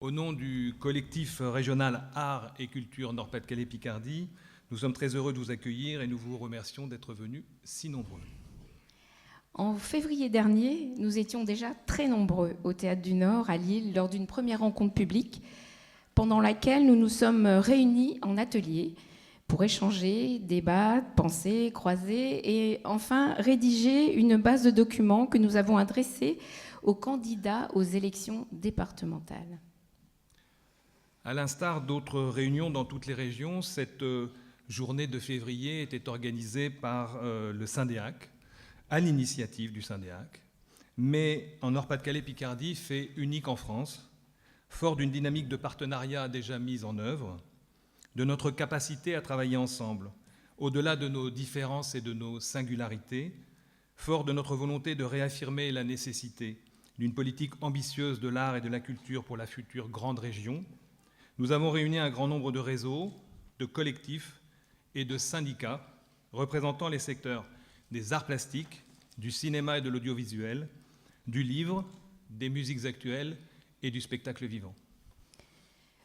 Au nom du collectif régional Art et Culture Nord-Pas-de-Calais-Picardie, nous sommes très heureux de vous accueillir et nous vous remercions d'être venus si nombreux. En février dernier, nous étions déjà très nombreux au Théâtre du Nord à Lille lors d'une première rencontre publique pendant laquelle nous nous sommes réunis en atelier pour échanger, débattre, penser, croiser et enfin rédiger une base de documents que nous avons adressée aux candidats aux élections départementales. À l'instar d'autres réunions dans toutes les régions, cette journée de février était organisée par le Syndéac, à l'initiative du Syndéac, mais en Nord-Pas-de-Calais-Picardie, fait unique en France, fort d'une dynamique de partenariat déjà mise en œuvre, de notre capacité à travailler ensemble, au-delà de nos différences et de nos singularités, fort de notre volonté de réaffirmer la nécessité d'une politique ambitieuse de l'art et de la culture pour la future grande région. Nous avons réuni un grand nombre de réseaux, de collectifs et de syndicats représentant les secteurs des arts plastiques, du cinéma et de l'audiovisuel, du livre, des musiques actuelles et du spectacle vivant.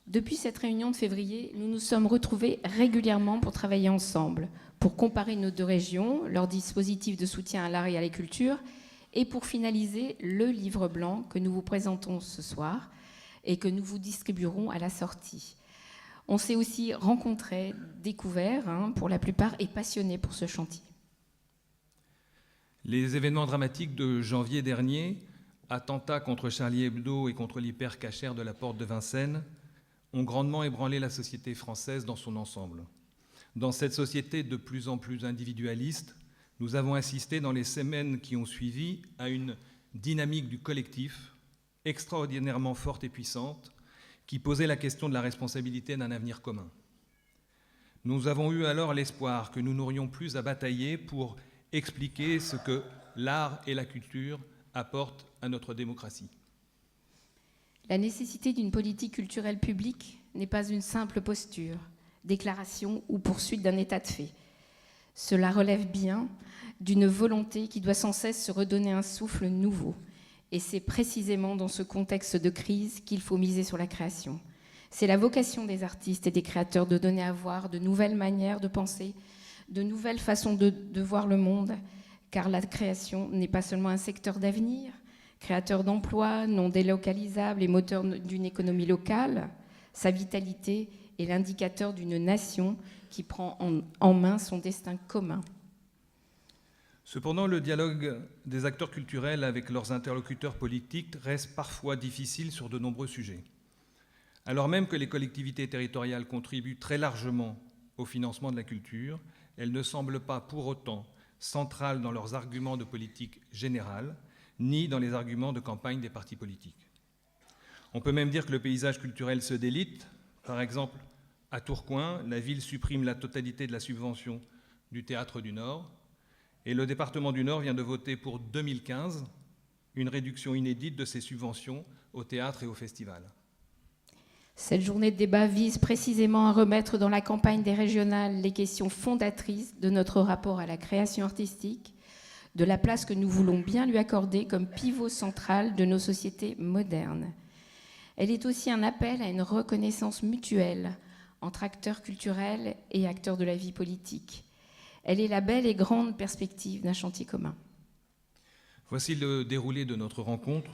Depuis cette réunion de février, nous nous sommes retrouvés régulièrement pour travailler ensemble, pour comparer nos deux régions, leurs dispositifs de soutien à l'art et à la culture, et pour finaliser le livre blanc que nous vous présentons ce soir et que nous vous distribuerons à la sortie. On s'est aussi rencontrés, découverts, pour la plupart, et passionnés pour ce chantier. Les événements dramatiques de janvier dernier, attentats contre Charlie Hebdo et contre l'hypercachère de la Porte de Vincennes, ont grandement ébranlé la société française dans son ensemble. Dans cette société de plus en plus individualiste, nous avons assisté dans les semaines qui ont suivi à une dynamique du collectif extraordinairement forte et puissante qui posait la question de la responsabilité d'un avenir commun. Nous avons eu alors l'espoir que nous n'aurions plus à batailler pour expliquer ce que l'art et la culture apportent à notre démocratie. La nécessité d'une politique culturelle publique n'est pas une simple posture, déclaration ou poursuite d'un état de fait. Cela relève bien d'une volonté qui doit sans cesse se redonner un souffle nouveau. Et c'est précisément dans ce contexte de crise qu'il faut miser sur la création. C'est la vocation des artistes et des créateurs de donner à voir de nouvelles manières de penser, de nouvelles façons de voir le monde, car la création n'est pas seulement un secteur d'avenir, créateur d'emplois non délocalisables et moteur d'une économie locale. Sa vitalité est l'indicateur d'une nation qui prend en main son destin commun. Cependant, le dialogue des acteurs culturels avec leurs interlocuteurs politiques reste parfois difficile sur de nombreux sujets. Alors même que les collectivités territoriales contribuent très largement au financement de la culture, elles ne semblent pas pour autant centrales dans leurs arguments de politique générale, ni dans les arguments de campagne des partis politiques. On peut même dire que le paysage culturel se délite. Par exemple, à Tourcoing, la ville supprime la totalité de la subvention du Théâtre du Nord, et le département du Nord vient de voter pour 2015 une réduction inédite de ses subventions au théâtre et au festival. Cette journée de débat vise précisément à remettre dans la campagne des régionales les questions fondatrices de notre rapport à la création artistique, de la place que nous voulons bien lui accorder comme pivot central de nos sociétés modernes. Elle est aussi un appel à une reconnaissance mutuelle entre acteurs culturels et acteurs de la vie politique. Elle est la belle et grande perspective d'un chantier commun. Voici le déroulé de notre rencontre.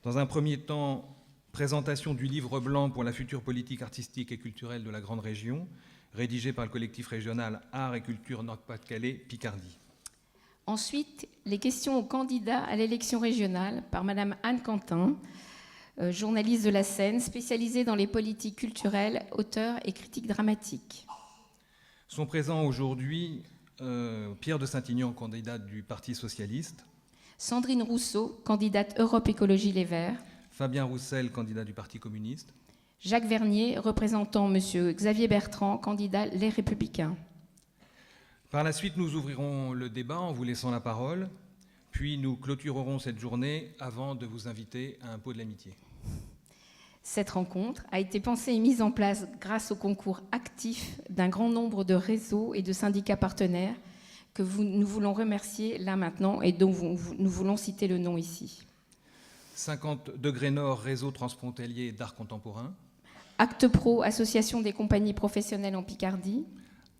Dans un premier temps, présentation du livre blanc pour la future politique artistique et culturelle de la grande région, rédigé par le collectif régional Art et Culture Nord-Pas-de-Calais-Picardie. Ensuite, les questions aux candidats à l'élection régionale par Madame Anne Quentin, journaliste de la Seine, spécialisée dans les politiques culturelles, auteure et critique dramatique. Sont présents aujourd'hui Pierre de Saint-Aignan, candidate du Parti socialiste. Sandrine Rousseau, candidate Europe Écologie Les Verts. Fabien Roussel, candidat du Parti communiste. Jacques Vernier, représentant M. Xavier Bertrand, candidat Les Républicains. Par la suite, nous ouvrirons le débat en vous laissant la parole, puis nous clôturerons cette journée avant de vous inviter à un pot de l'amitié. Cette rencontre a été pensée et mise en place grâce au concours actif d'un grand nombre de réseaux et de syndicats partenaires que nous voulons remercier là maintenant et dont nous voulons citer le nom ici. 50 degrés Nord, réseau transfrontalier d'art contemporain. Acte Pro, association des compagnies professionnelles en Picardie.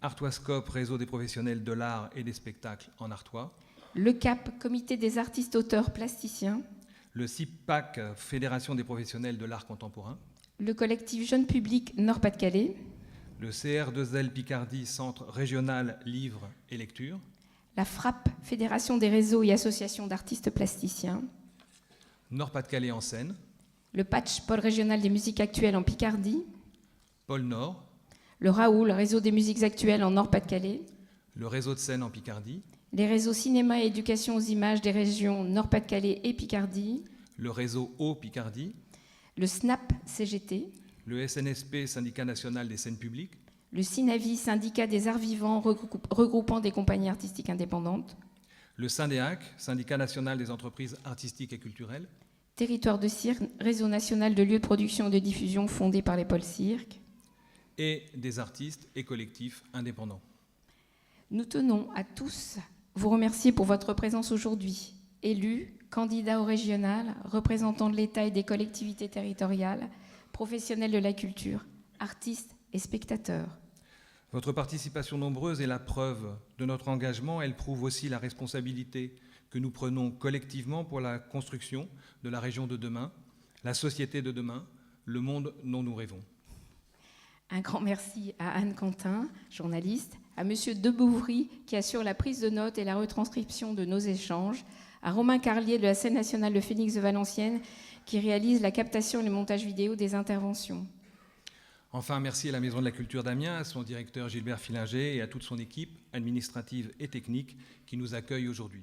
Artoiscope, réseau des professionnels de l'art et des spectacles en Artois. Le CAP, comité des artistes auteurs plasticiens. Le CIPAC, fédération des professionnels de l'art contemporain. Le collectif Jeune Public Nord-Pas-de-Calais. Le CR2L Picardie, centre régional livres et lecture. La FRAP, fédération des réseaux et associations d'artistes plasticiens. Nord-Pas-de-Calais en Seine. Le Patch, pôle régional des musiques actuelles en Picardie. Pôle Nord. Le Raoul, réseau des musiques actuelles en Nord-Pas-de-Calais. Le réseau de Seine en Picardie. Les réseaux cinéma et éducation aux images des régions Nord-Pas-de-Calais et Picardie. Le réseau Haut Picardie. Le SNAP CGT. Le SNSP, syndicat national des scènes publiques. Le SINAVI, syndicat des arts vivants regroupant des compagnies artistiques indépendantes. Le SYNDEAC, syndicat national des entreprises artistiques et culturelles. Territoire de Cirque, réseau national de lieux de production et de diffusion fondé par les pôles cirque. Et des artistes et collectifs indépendants. Nous tenons à tous vous remercier pour votre présence aujourd'hui. Élus, candidats au régional, représentants de l'État et des collectivités territoriales, professionnels de la culture, artistes et spectateurs. Votre participation nombreuse est la preuve de notre engagement. Elle prouve aussi la responsabilité que nous prenons collectivement pour la construction de la région de demain, la société de demain, le monde dont nous rêvons. Un grand merci à Anne Quentin, journaliste, à Monsieur Debouvry qui assure la prise de notes et la retranscription de nos échanges, à Romain Carlier de la Scène nationale de Phoenix de Valenciennes qui réalise la captation et le montage vidéo des interventions. Enfin, merci à la Maison de la Culture d'Amiens, à son directeur Gilbert Fillinger et à toute son équipe administrative et technique qui nous accueille aujourd'hui.